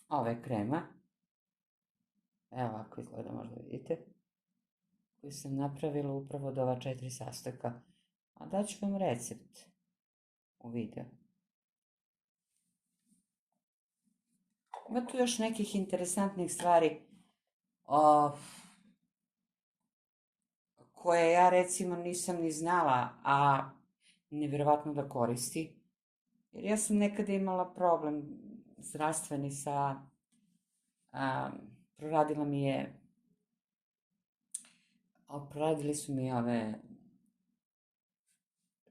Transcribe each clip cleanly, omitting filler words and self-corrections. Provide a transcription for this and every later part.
ove krema. Evo ovako izgleda, možda vidite. Koju sam napravila upravo od ova 4 sastojka. A daću vam recept u video. Ima tu još nekih interesantnih stvari koje ja recimo nisam ni znala, a nevjerovatno da koristi. Jer ja sam nekada imala problem zdravstveni proradila mi je, proradili su mi ove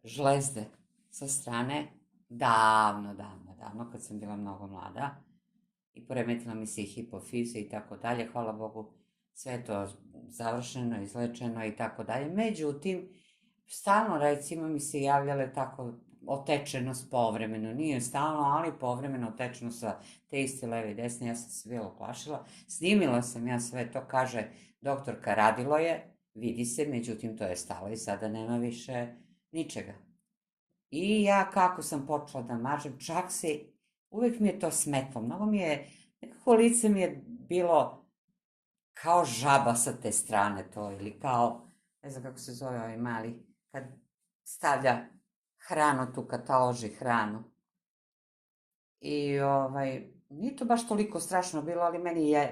žlezde sa strane, davno, kad sam bila mnogo mlada. I poremetila mi se i hipofiza i tako dalje, hvala Bogu, sve je to završeno, izlečeno i tako dalje. Međutim, stalno recimo mi se javljale tako otečenost povremeno, nije stalno, ali povremeno otečeno sa te iste leve i desne, ja sam se bilo plašila. Snimila sam ja sve to, kaže doktorka, radilo je, vidi se, međutim to je stalo i sada nema više ničega. I ja kako sam počela da mažem, čak se, uvijek mi je to smetalo, mnogo mi je, nekako lice mi je bilo kao žaba sa te strane to, ili kao, ne znam kako se zove ovaj mali, kad stavlja hranu tu, kad taloži hranu. I nije to baš toliko strašno bilo, ali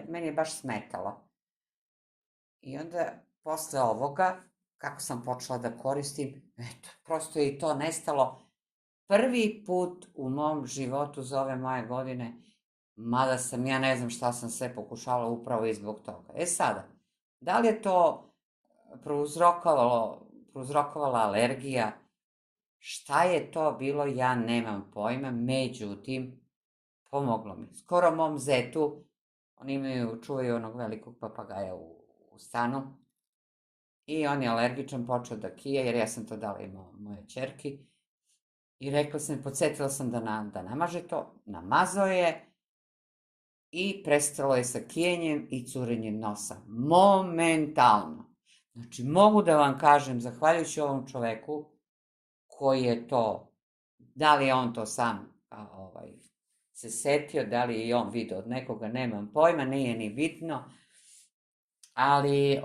meni je baš smetalo. I onda, posle ovoga, kako sam počela da koristim, eto, prosto je i to nestalo. Prvi put u mom životu za ove moje godine, mada ja ne znam šta sam sve pokušala upravo i zbog toga. E sada, da li je to prouzrokovala alergija, šta je to bilo, ja nemam pojma, međutim, pomoglo mi. Skoro mom zetu, oni čuvaju onog velikog papagaja u stanu, i on je alergičan, počeo da kije, jer ja sam to dala i moje ćerki. I rekla sam, podsjetila sam da namaže to, namazao je i prestalo je sa kijenjem i curenjem nosa. Momentalno. Znači, mogu da vam kažem, zahvaljujući ovom čoveku, koji je to, da li je on to sam se setio, da li je i on video od nekoga, nemam pojma, nije ni bitno, ali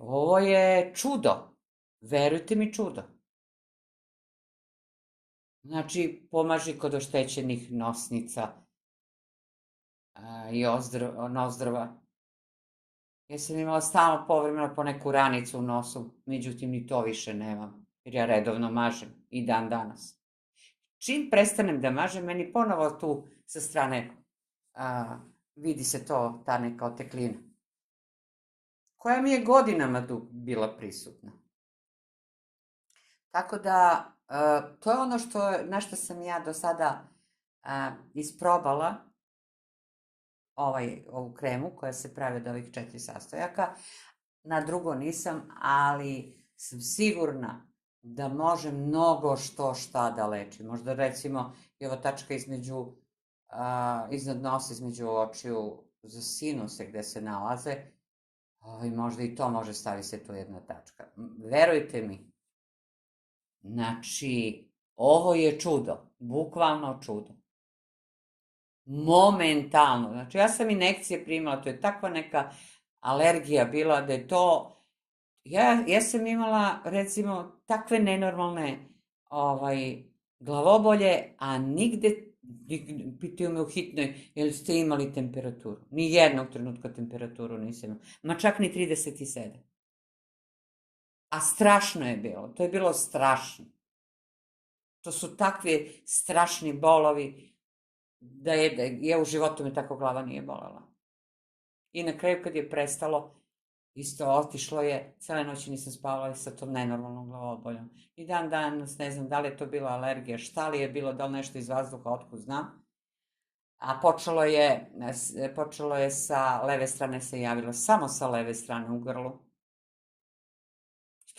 ovo je čudo. Verujte mi, čudo. Znači, pomaži kod oštećenih nosnica i nozdrva. Ja sam imala stalno povremeno po neku ranicu u nosu, međutim ni to više nemam, jer ja redovno mažem i dan danas. Čim prestanem da mažem, meni ponovo tu sa strane vidi se to, ta neka oteklina, koja mi je godinama bila prisutna. Tako da, to je ono na što sam ja do sada isprobala, ovu kremu koja se pravi od ovih 4 sastojaka. Na drugo nisam, ali sam sigurna da može mnogo šta da leči. Možda recimo i ova tačka iznad nosa, između očiju, za sinuse gde se nalaze, možda i to može staviti se tu jedna tačka. Verujte mi, znači, ovo je čudo, bukvalno čudo. Momentalno, znači ja sam injekcije primala, to je takva neka alergija bila da je to, ja sam imala recimo takve nenormalne glavobolje, a nigde, pitaju me u hitnoj, jel ste imali temperaturu? Ni jednog trenutka temperaturu nisam imala, ma čak ni 37. A strašno je bilo, to je bilo strašno. To su takvi strašni bolovi, da je u životu me tako glava nije bolela. I na kraju kad je prestalo, isto otišlo je, cele noći nisam spavala i sa tom nenormalnom glavoboljom. I dan danas ne znam da li je to bila alergija, šta li je bilo, da li nešto iz vazduha, otkud znam. A počelo je sa leve strane se javilo, samo sa leve strane u grlu.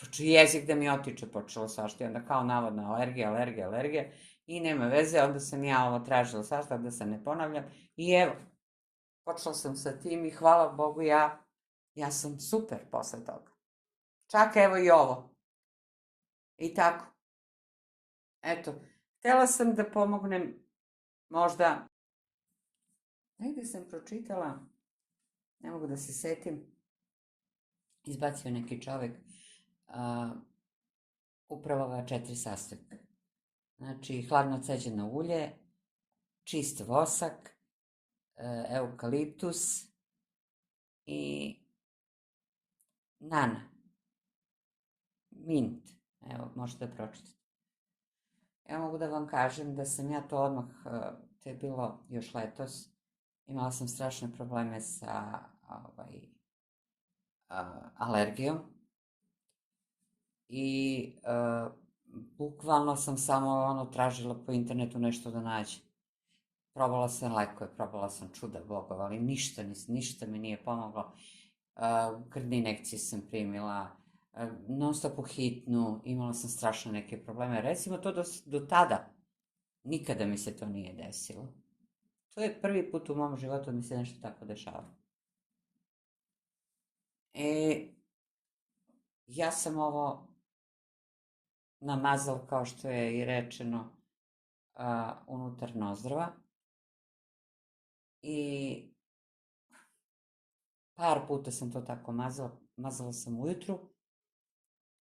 Počeo jezik da mi otiče, počelo svašta, i onda kao navodna alergija, i nema veze, onda sam ja ovo tražila svašta, da se ne ponavljam, i evo, počela sam sa tim i hvala Bogu, ja sam super posle toga. Čak evo i ovo. I tako. Eto, htjela sam da pomognem možda Negdje sam pročitala, ne mogu da se setim, izbacio neki čovjek upravo ova 4 sastojka. Znači, hladno ceđeno ulje, čist vosak, eukaliptus i nana, mint. Evo, možete pročitati. Ja mogu da vam kažem da sam ja to odmah, to je bilo još letos, imala sam strašne probleme sa alergijom i bukvalno sam samo tražila po internetu nešto da nađem. Probala sam lekove, probala sam čuda Bogova, ali ništa mi nije pomoglo. Krvne injekcije sam primila, non stop u hitnu, imala sam strašno neke probleme. Recimo to do tada, nikada mi se to nije desilo. To je prvi put u mom životu mi se nešto tako dešava. Ja sam ovo namazala, kao što je i rečeno, unutar nozdrva i par puta sam to tako mazala sam ujutru,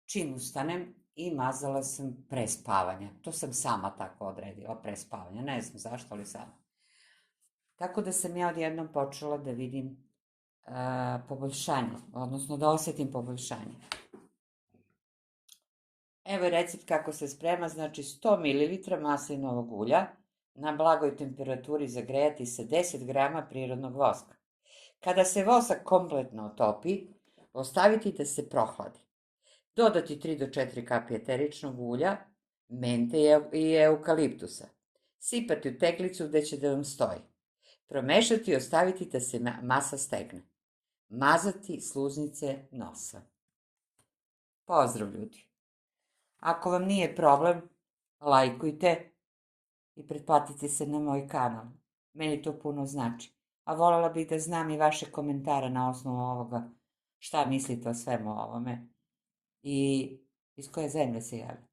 čim ustanem, i mazala sam pre spavanja. To sam sama tako odredila, pre spavanja, ne znam zašto, ali sama. Tako da sam ja odjednom počela da vidim poboljšanje, odnosno da osjetim poboljšanje. Evo je recept kako se sprema, znači 100 ml maslinovog ulja na blagoj temperaturi zagrejati sa 10 grama prirodnog voska. Kada se vosak kompletno otopi, ostaviti da se prohladi. Dodati 3 do 4 kapi eteričnog ulja, mente i eukaliptusa. Sipati u teglicu gde će da vam stoji. Promešati i ostaviti da se masa stegne. Mazati sluznice nosa. Pozdrav ljudi! Ako vam nije problem, lajkujte i pretplatite se na moj kanal. Meni to puno znači. A voljela bih da znam i vaše komentare na osnovu ovoga, šta mislite o svemu ovome i iz koje zemlje se javite.